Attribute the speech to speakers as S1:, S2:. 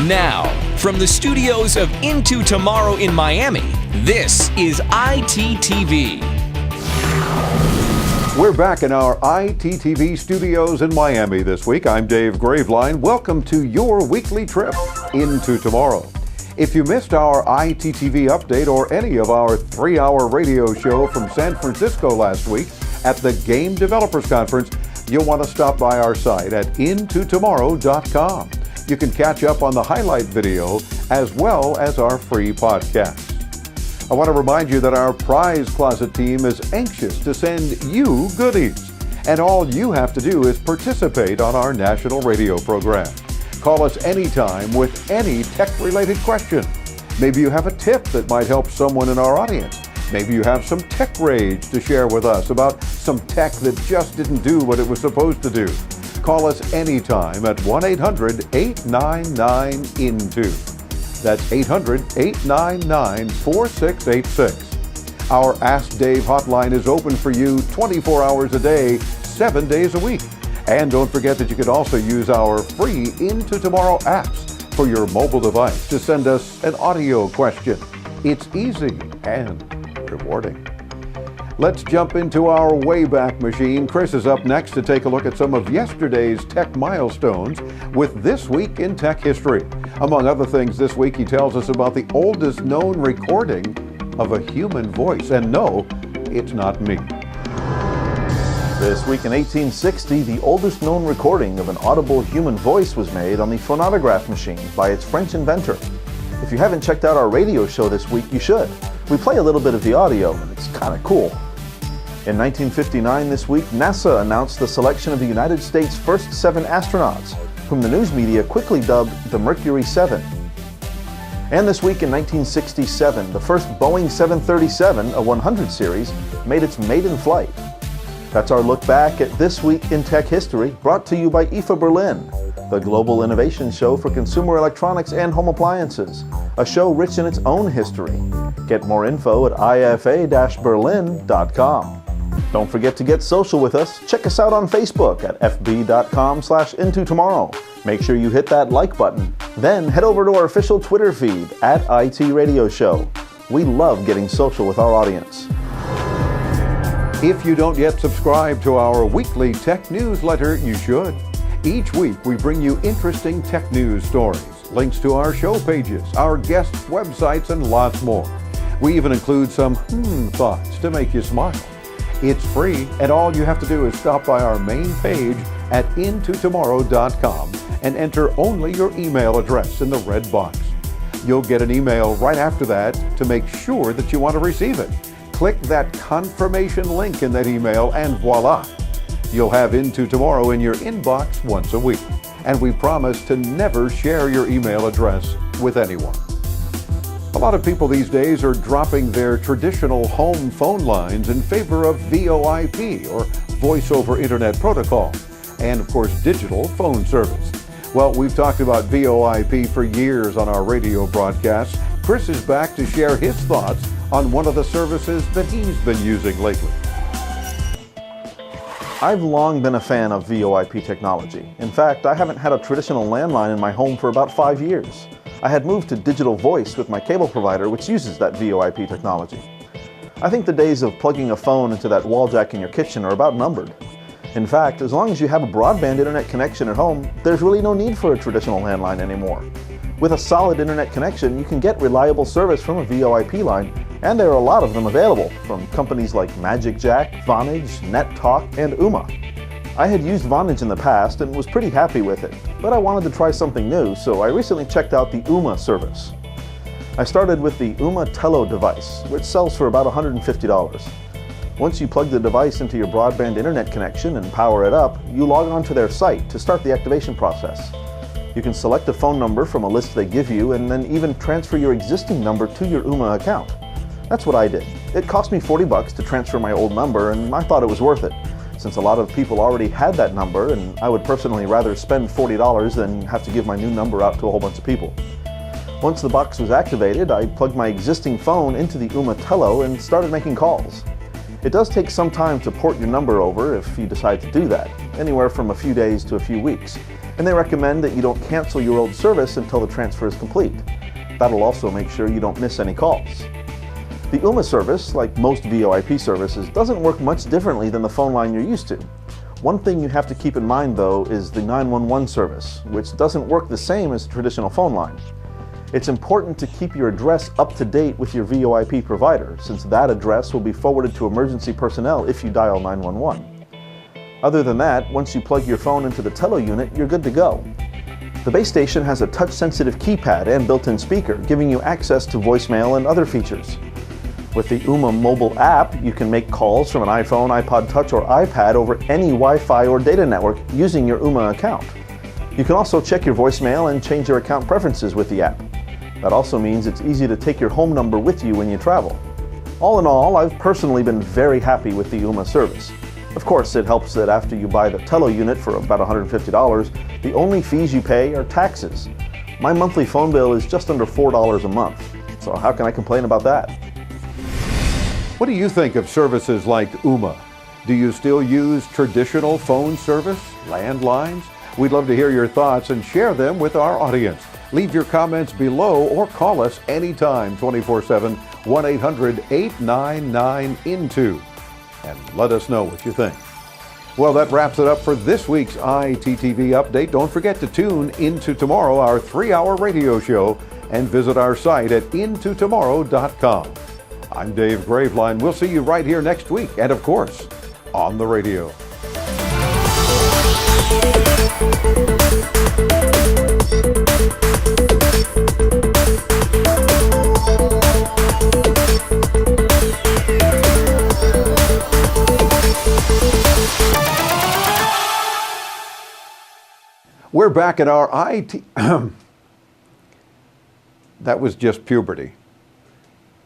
S1: Now, from the studios of Into Tomorrow in Miami, this is ITTV.
S2: We're back in our ITTV studios in Miami this week. I'm Dave Graveline. Welcome to your weekly trip into tomorrow. If you missed our ITTV update or any of our 3-hour radio show from San Francisco last week at the Game Developers Conference, you'll want to stop by our site at intotomorrow.com. You can catch up on the highlight video as well as our free podcast. I want to remind you that our prize closet team is anxious to send you goodies, and all you have to do is participate on our national radio program. Call us anytime with any tech-related question. Maybe you have a tip that might help someone in our audience. Maybe you have some tech rage to share with us about some tech that just didn't do what it was supposed to do. Call us anytime at 1-800-899-INTO. That's 800-899-4686. Our Ask Dave hotline is open for you 24 hours a day, 7 days a week. And don't forget that you can also use our free Into Tomorrow apps for your mobile device to send us an audio question. It's easy and rewarding. Let's jump into our Wayback Machine. Chris is up next to take a look at some of yesterday's tech milestones with This Week in Tech History. Among other things, this week he tells us about the oldest known recording of a human voice. And no, it's not me.
S3: This week in 1860, the oldest known recording of an audible human voice was made on the phonograph machine by its French inventor. If you haven't checked out our radio show this week, you should. We play a little bit of the audio, and it's kind of cool. In 1959 this week, NASA announced the selection of the United States' first 7 astronauts, whom the news media quickly dubbed the Mercury 7. And this week in 1967, the first Boeing 737, a 100 series, made its maiden flight. That's our look back at This Week in Tech History, brought to you by IFA Berlin, the global innovation show for consumer electronics and home appliances, a show rich in its own history. Get more info at ifa-berlin.com. Don't forget to get social with us. Check us out on Facebook at fb.com/intotomorrow. Make sure you hit that like button. Then head over to our official Twitter feed at IT Radio Show. We love getting social with our audience.
S2: If you don't yet subscribe to our weekly tech newsletter, you should. Each week we bring you interesting tech news stories, links to our show pages, our guests' websites, and lots more. We even include some thoughts to make you smile. It's free, and all you have to do is stop by our main page at intotomorrow.com and enter only your email address in the red box. You'll get an email right after that to make sure that you want to receive it. Click that confirmation link in that email and voila! You'll have Into Tomorrow in your inbox once a week. And we promise to never share your email address with anyone. A lot of people these days are dropping their traditional home phone lines in favor of VoIP, or Voice over Internet Protocol, and of course digital phone service. Well, we've talked about VoIP for years on our radio broadcasts. Chris is back to share his thoughts on one of the services that he's been using lately.
S3: I've long been a fan of VoIP technology. In fact, I haven't had a traditional landline in my home for about 5 years. I had moved to digital voice with my cable provider, which uses that VoIP technology. I think the days of plugging a phone into that wall jack in your kitchen are about numbered. In fact, as long as you have a broadband internet connection at home, there's really no need for a traditional landline anymore. With a solid internet connection, you can get reliable service from a VoIP line, and there are a lot of them available from companies like Magic Jack, Vonage, NetTalk, and Ooma. I had used Vonage in the past and was pretty happy with it, but I wanted to try something new, so I recently checked out the Ooma service. I started with the Ooma Telo device, which sells for about $150. Once you plug the device into your broadband internet connection and power it up, you log on to their site to start the activation process. You can select a phone number from a list they give you and then even transfer your existing number to your Ooma account. That's what I did. It cost me $40 to transfer my old number, and I thought it was worth it, since a lot of people already had that number, and I would personally rather spend $40 than have to give my new number out to a whole bunch of people. Once the box was activated, I plugged my existing phone into the Ooma Telo and started making calls. It does take some time to port your number over if you decide to do that, anywhere from a few days to a few weeks. And they recommend that you don't cancel your old service until the transfer is complete. That'll also make sure you don't miss any calls. The Ooma service, like most VoIP services, doesn't work much differently than the phone line you're used to. One thing you have to keep in mind, though, is the 911 service, which doesn't work the same as a traditional phone line. It's important to keep your address up to date with your VoIP provider, since that address will be forwarded to emergency personnel if you dial 911. Other than that, once you plug your phone into the Telo unit, you're good to go. The base station has a touch-sensitive keypad and built-in speaker, giving you access to voicemail and other features. With the Ooma mobile app, you can make calls from an iPhone, iPod Touch, or iPad over any Wi-Fi or data network using your Ooma account. You can also check your voicemail and change your account preferences with the app. That also means it's easy to take your home number with you when you travel. All in all, I've personally been very happy with the Ooma service. Of course, it helps that after you buy the Telo unit for about $150, the only fees you pay are taxes. My monthly phone bill is just under $4 a month, so how can I complain about that?
S2: What do you think of services like Ooma? Do you still use traditional phone service, landlines? We'd love to hear your thoughts and share them with our audience. Leave your comments below or call us anytime, 24/7, 1-800-899-INTO. And let us know what you think. Well, that wraps it up for this week's ITTV update. Don't forget to tune into tomorrow, our 3-hour radio show, and visit our site at intotomorrow.com. I'm Dave Graveline. We'll see you right here next week, and of course, on the radio. We're back at our that was just puberty.